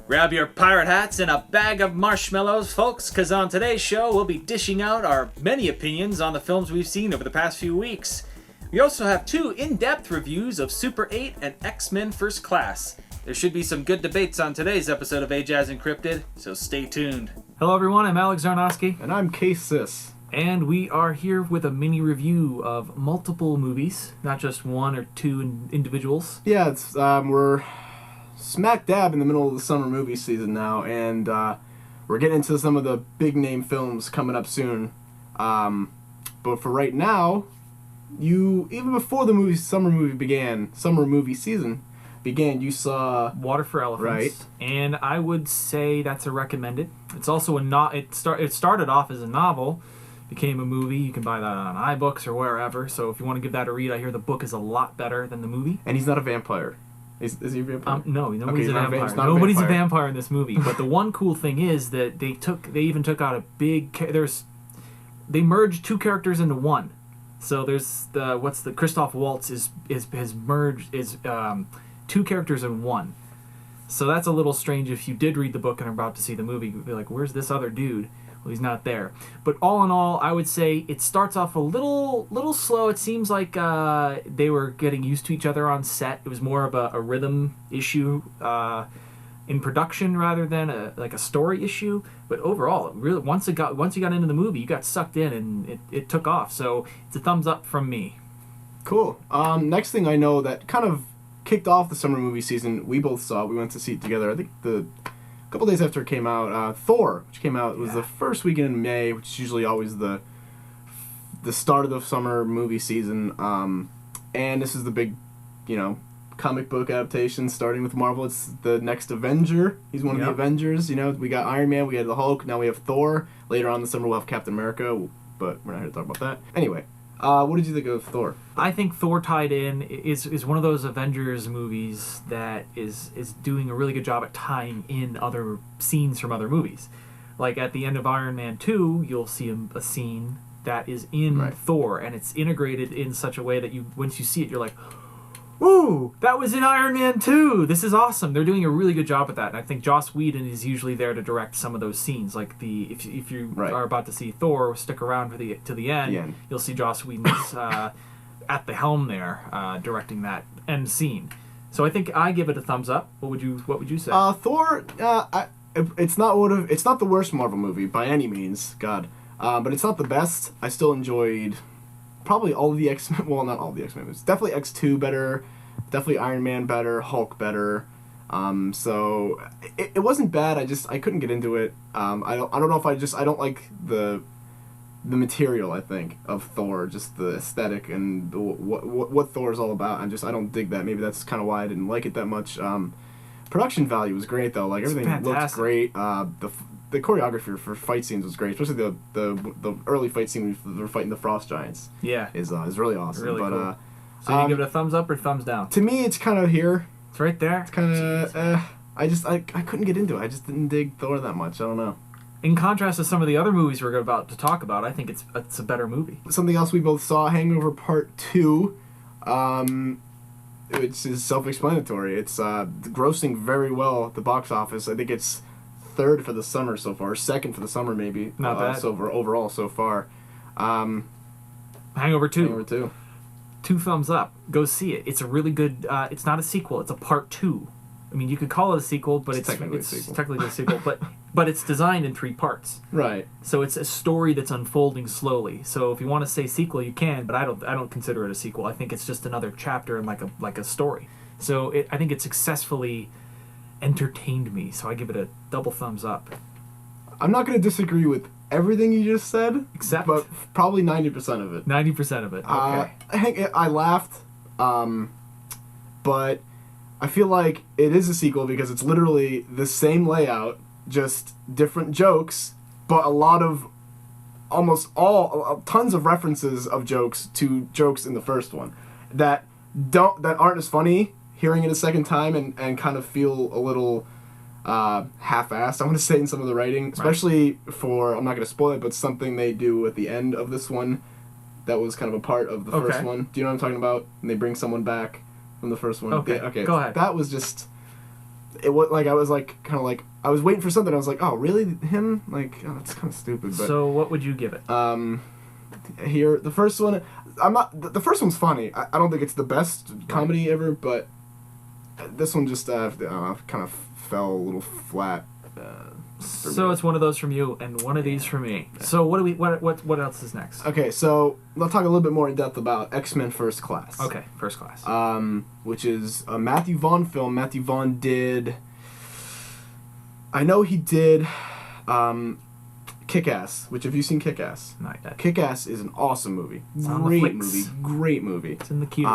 Grab your pirate hats and a bag of marshmallows, folks, because on today's show we'll be dishing out our many opinions on the films we've seen over the past few weeks. We also have 2 in-depth reviews of Super 8 and X-Men First Class. There should be some good debates on today's episode of Ajazz Encrypted, so stay tuned. Hello everyone, I'm Alex Zarnowski. And I'm K-Sis. And we are here with a mini review of multiple movies, not just 1 or 2 individuals. Yeah, it's we're smack dab in the middle of the summer movie season now, and we're getting into some of the big name films coming up soon. But for right now, even before the summer movie season began, you saw Water for Elephants, right? And I would say that's a recommended. It's also it started off as a novel, became a movie. You can buy that on iBooks or wherever. So if you want to give that a read, I hear the book is a lot better than the movie. And he's not a vampire. Is he a vampire? No, nobody's a vampire. Nobody's a vampire in this movie. But the one cool thing is that they even took out a big. They merged 2 characters into one. So there's Christoph Waltz has merged 2 characters in one. So that's a little strange if you did read the book and are about to see the movie. You'd be like, where's this other dude? Well, he's not there. But all in all, I would say it starts off a little slow. It seems like they were getting used to each other on set. It was more of a rhythm issue in production rather than a story issue. But overall, really, once you got into the movie, you got sucked in and it took off. So it's a thumbs up from me. Cool. Next thing I know that kind of kicked off the summer movie season, we both saw. We went to see it together. I think a couple days after it came out, Thor, which came out, was the first weekend in May, which is usually always the start of the summer movie season. And this is the big, comic book adaptation starting with Marvel. It's the next Avenger. He's one of the Avengers. We got Iron Man, we had the Hulk, now we have Thor. Later on in the summer we'll have Captain America, but we're not here to talk about that. Anyway, what did you think of Thor? I think Thor tied in is one of those Avengers movies that is doing a really good job at tying in other scenes from other movies. Like at the end of Iron Man 2, you'll see a scene that is in Thor, and it's integrated in such a way that once you see it, you're like, ooh, that was in Iron Man 2. This is awesome. They're doing a really good job at that. And I think Joss Whedon is usually there to direct some of those scenes. Like if you are about to see Thor, stick around to the end. You'll see Joss Whedon's at the helm there, directing that end scene. So I think I give it a thumbs up. What would you say? Thor, it's not the worst Marvel movie by any means, God. But it's not the best. I still enjoyed probably all of the X-Men, well, not all of the X-Men movies. Definitely X2 better, definitely Iron Man better, Hulk better. So it wasn't bad. I couldn't get into it. I don't know if I don't like the material, I think, of Thor, just the aesthetic and what Thor is all about. I don't dig that. Maybe that's kind of why I didn't like it that much. Production value was great though. Like everything looked great. The choreography for fight scenes was great, especially the early fight scene when they're fighting the Frost Giants. Yeah, is really awesome. Really cool. So you give it a thumbs up or thumbs down? To me, it's kind of here. It's right there. It's kind of. I couldn't get into it. I just didn't dig Thor that much. I don't know. In contrast to some of the other movies we're about to talk about, I think it's a better movie. Something else we both saw, Hangover Part 2. Which is self-explanatory. It's grossing very well at the box office. I think it's 3rd for the summer so far, 2nd for the summer maybe. Not bad. So overall so far. Hangover 2. Hangover 2. 2 thumbs up. Go see it. It's a really good. It's not a sequel. It's a part 2. I mean, you could call it a sequel, but it's technically a sequel. But it's designed in 3 parts. Right. So it's a story that's unfolding slowly. So if you want to say sequel, you can, but I don't consider it a sequel. I think it's just another chapter in like a story. So I think it successfully entertained me. So I give it a double thumbs up. I'm not going to disagree with everything you just said, but probably 90% of it. 90% of it. Okay. I laughed, but I feel like it is a sequel because it's literally the same layout, just different jokes, but tons of references of jokes to jokes in the first one that aren't as funny hearing it a second time and kind of feel a little half-assed, I want to say, in some of the writing, especially for, I'm not going to spoil it, but something they do at the end of this one that was kind of a part of the first Okay. one. Do you know what I'm talking about? And they bring someone back from the first one. Okay, go ahead. That was just... It was like, I was like, kind of like... I was waiting for something. I was like, oh, really? Him? Like, oh, that's kind of stupid. But, So what would you give it? here, the first one... The first one's funny. I don't think it's the best comedy ever, but this one just kind of fell a little flat. So it's one of those from you and one of these from me. So what else is next? Okay, so I'll talk a little bit more in depth about X-Men First Class. Okay, First Class. Which is a Matthew Vaughn film. Matthew Vaughn did... I know he did Kick-Ass, which have you seen Kick-Ass? Not yet. Kick-Ass is an awesome movie. It's on Great Netflix. movie. Great movie. It's in the queue.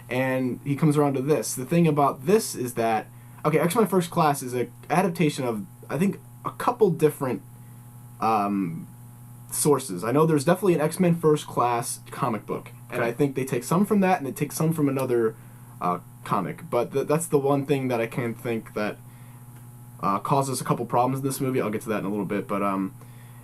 And he comes around to this. The thing about this is that... Okay, X-Men First Class is an adaptation of, I think, a couple different sources. I know there's definitely an X-Men First Class comic book. And I think they take some from that and they take some from another comic. But that's the one thing that I can think that causes a couple problems in this movie. I'll get to that in a little bit. But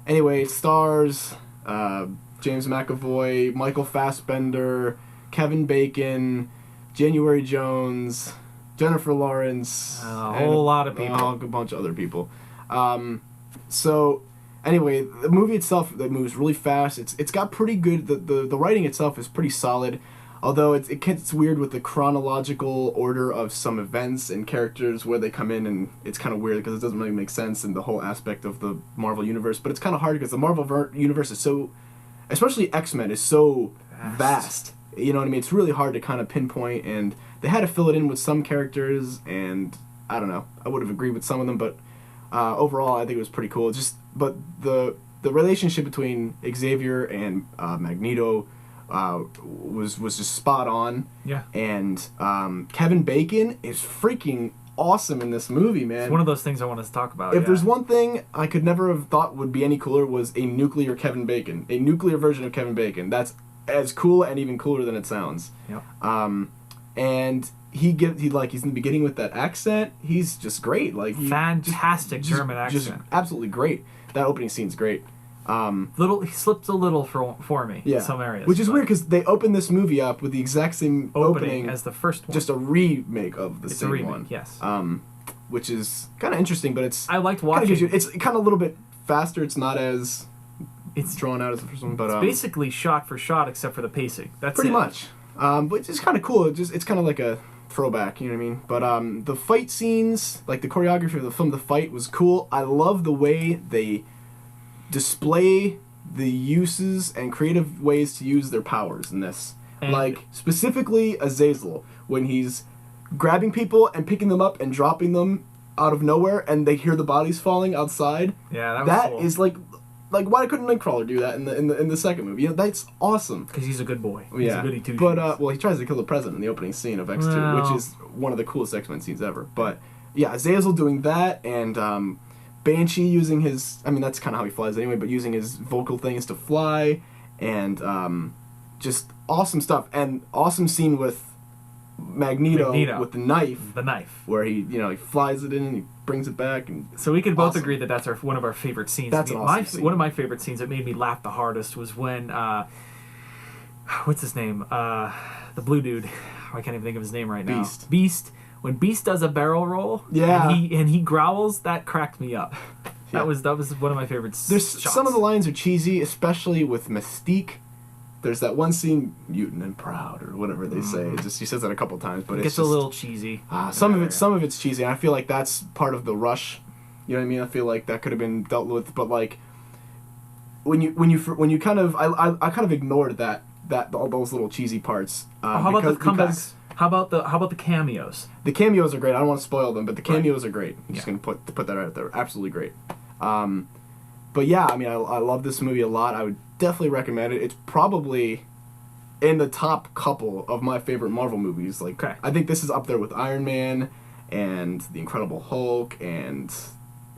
anyway, it stars James McAvoy, Michael Fassbender, Kevin Bacon, January Jones, Jennifer Lawrence, a whole lot of people. A bunch of other people. So anyway, the movie itself that moves really fast. It's got pretty good. The writing itself is pretty solid. Although it gets weird with the chronological order of some events and characters where they come in, and it's kind of weird because it doesn't really make sense in the whole aspect of the Marvel Universe. But it's kind of hard because the Marvel Universe is so, especially X-Men, is so vast. You know what I mean? It's really hard to kind of pinpoint, and they had to fill it in with some characters, and I don't know. I would have agreed with some of them, but overall, I think it was pretty cool. But the relationship between Xavier and Magneto was just spot on. Yeah. And Kevin Bacon is freaking awesome in this movie, man. It's one of those things I wanted to talk about. If there's one thing I could never have thought would be any cooler was a nuclear Kevin Bacon, a nuclear version of Kevin Bacon. That's as cool and even cooler than it sounds. Yep. And he's in the beginning with that accent. He's just great. Like fantastic German accent. Just absolutely great. That opening scene's great. He slipped a little for me in some areas. Which is weird because they opened this movie up with the exact same opening as the first one. Just a remake of the same one. Yes. Which is kind of interesting, but it's... I liked watching... It's kind of a little bit faster. It's not as... It's drawn out as the first one, but... It's basically shot for shot except for the pacing. That's pretty much. But it's kind of cool. It's kind of like a throwback, you know what I mean? But the fight scenes, like the choreography of the film, the fight was cool. I love the way they display the uses and creative ways to use their powers in this. And like, specifically Azazel, when he's grabbing people and picking them up and dropping them out of nowhere, and they hear the bodies falling outside. Yeah, that cool. is like why couldn't Nightcrawler do that in the second movie? You know, that's awesome. Because he's a good boy. Yeah. He's a goody two-shoes. But he tries to kill the president in the opening scene of X2, which is one of the coolest X-Men scenes ever. But yeah, Azazel doing that, and Banshee using his... I mean, that's kind of how he flies anyway, but using his vocal things to fly, and just awesome stuff. And awesome scene with Magneto with the knife. The knife. Where he flies it in and he brings it back. And so we could both agree that that's one of our favorite scenes. That's an awesome scene. One of my favorite scenes that made me laugh the hardest was when... what's his name? The blue dude. I can't even think of his name right now. Beast. When Beast does a barrel roll, and he growls, that cracked me up. Yeah. That was one of my favorite shots. Some of the lines are cheesy, especially with Mystique. There's that one scene, mutant and proud, or whatever they say. He says that a couple times, but it's a little cheesy. Some of it's cheesy, and I feel like that's part of the rush. You know what I mean? I feel like that could have been dealt with, but like when you kind of I kind of ignored that all those little cheesy parts. How about the comebacks? How about the cameos? The cameos are great. I don't want to spoil them, but the cameos are great. I'm just gonna put that out there. Absolutely great. But yeah, I mean, I love this movie a lot. I would definitely recommend it. It's probably in the top couple of my favorite Marvel movies. Like, I think this is up there with Iron Man and The Incredible Hulk, and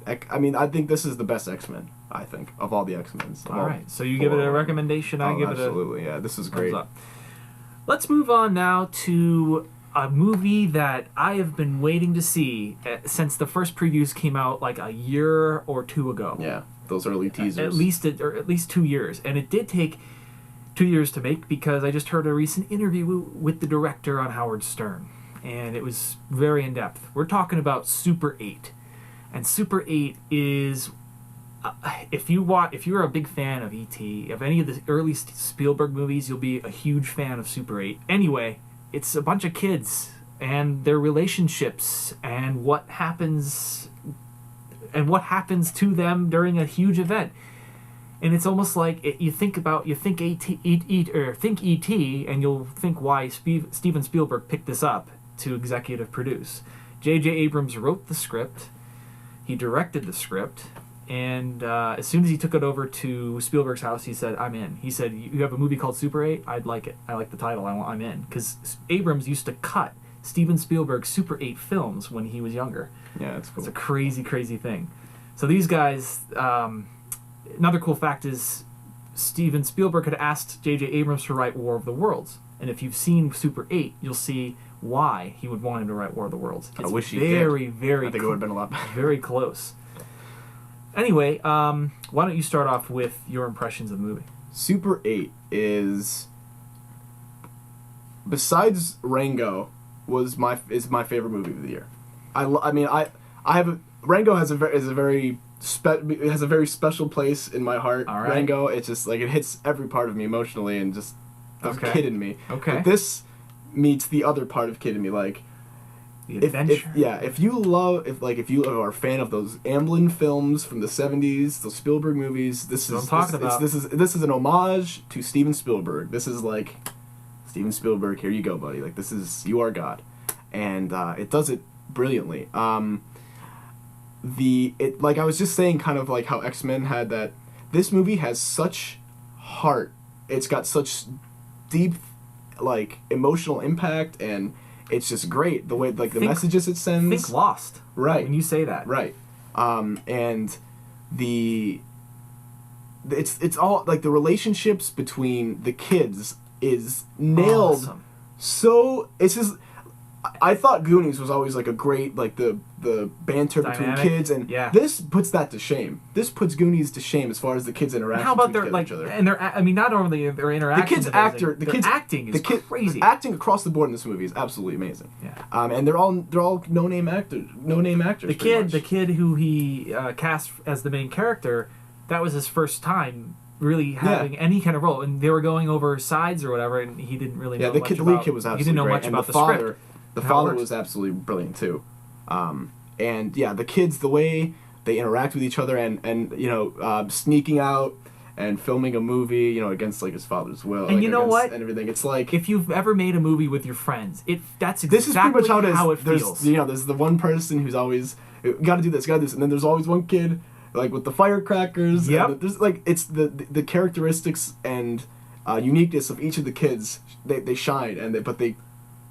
I mean, I think this is the best X-Men. I think of all the X-Men. All right, so you give it a recommendation. I give it a absolutely. Yeah, this is great. Let's move on now to a movie that I have been waiting to see since the first previews came out like a year or two ago. Yeah, those early teasers. At least 2 years, and it did take 2 years to make because I just heard a recent interview with the director on Howard Stern, and it was very in depth. We're talking about Super 8, and Super 8 is. If you're a big fan of E.T., of any of the early Spielberg movies, you'll be a huge fan of Super 8. Anyway, it's a bunch of kids and their relationships and what happens to them during a huge event. And it's almost like you think E.T. and you'll think why Steven Spielberg picked this up to executive produce. J.J. Abrams wrote the script. He directed the script. And as soon as he took it over to Spielberg's house, he said, I'm in. He said, you have a movie called Super 8? I'd like it. I like the title. I'm in. Because Abrams used to cut Steven Spielberg's Super 8 films when he was younger. Yeah, that's cool. It's a crazy, crazy thing. So these guys, another cool fact is Steven Spielberg had asked J.J. Abrams to write War of the Worlds. And if you've seen Super 8, you'll see why he would want him to write War of the Worlds. It's I wish he very, did. very I think it would have been a lot better. Very close. Anyway, why don't you start off with your impressions of the movie? Super 8 is, besides Rango, is my favorite movie of the year. Rango has a very special place in my heart. All right. Rango, it's just like it hits every part of me emotionally and just the kid in me. Okay. But this meets the other part of kid in me, like. The adventure. If you are a fan of those Amblin films from the 70s, those Spielberg movies, this is an homage to Steven Spielberg. This is like Steven Spielberg, here you go, buddy. Like you are God. And it does it brilliantly. Like I was just saying, kind of like how XMen had that. This movie has such heart. It's got such deep, like, emotional impact, and it's just great the way, like, the messages it sends. Think Lost, right? When you say that, right? And it's all like the relationships between the kids is nailed. Awesome. So it's just. I thought Goonies was always like a great, like the banter Dynamic. between kids, and this puts that to shame. This puts Goonies to shame as far as the kids' interactions. How about with their each other. And their? I mean, not only their interactions. The kids' acting is crazy. The acting across the board in this movie is absolutely amazing. Yeah. And they're all no-name actors. The kid who he cast as the main character, that was his first time really having any kind of role, and they were going over sides or whatever, and he didn't really know much about. The lead kid was absolutely he didn't know great. much And about the script. The father was absolutely brilliant too. And yeah, the kids, the way they interact with each other, and sneaking out and filming a movie, against like his father's will. And like, you know what? And everything. It's like, if you've ever made a movie with your friends, that's exactly this is pretty much how it feels. There's the one person who's always got to do this, and then there's always one kid like with the firecrackers. Yep. There's like it's the characteristics and uniqueness of each of the kids. They shine, and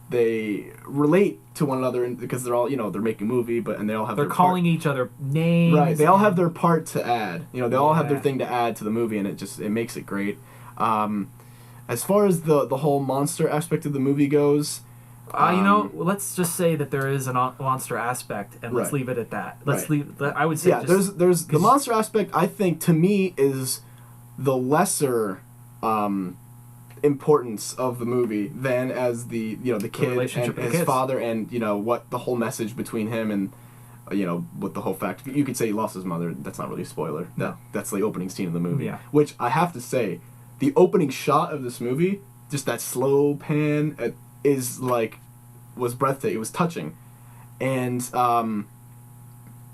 they relate to one another, because they're all they're making a movie, and they all have they're their calling each other names. Right, they all have their part to add. They all have their thing to add to the movie, and it makes it great. As far as the whole monster aspect of the movie goes, let's just say that there is a monster aspect, and let's leave it at that. I would say there's the monster aspect. I think to me is the lesser importance of the movie than as the kid and his father, and what the whole message between him and what the whole fact. You could say he lost his mother. That's not really a spoiler. No. That's the opening scene of the movie. Yeah. Which I have to say, the opening shot of this movie, just that slow pan, was breathtaking. It was touching, and I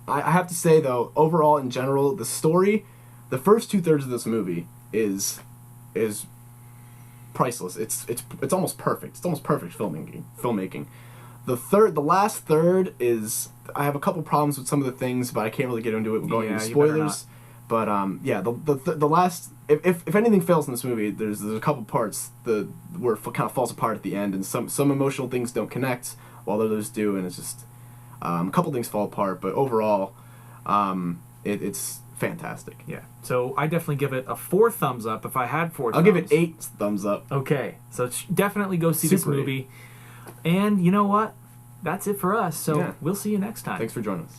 have to say though, overall in general, the story, the first 2/3 of this movie is priceless. It's almost perfect. It's almost perfect filmmaking. The last third is, I have a couple problems with some of the things, but I can't really get into it going into spoilers. But the last, if anything fails in this movie, there's a couple parts where it kind of falls apart at the end, and some emotional things don't connect while others do, and it's just a couple things fall apart. But overall, it's fantastic. Yeah. So I definitely give it a 4 thumbs up. If I had 4 thumbs, I'll give it 8 thumbs up. Okay. So definitely go see this movie. And you know what? That's it for us. So we'll see you next time. Thanks for joining us.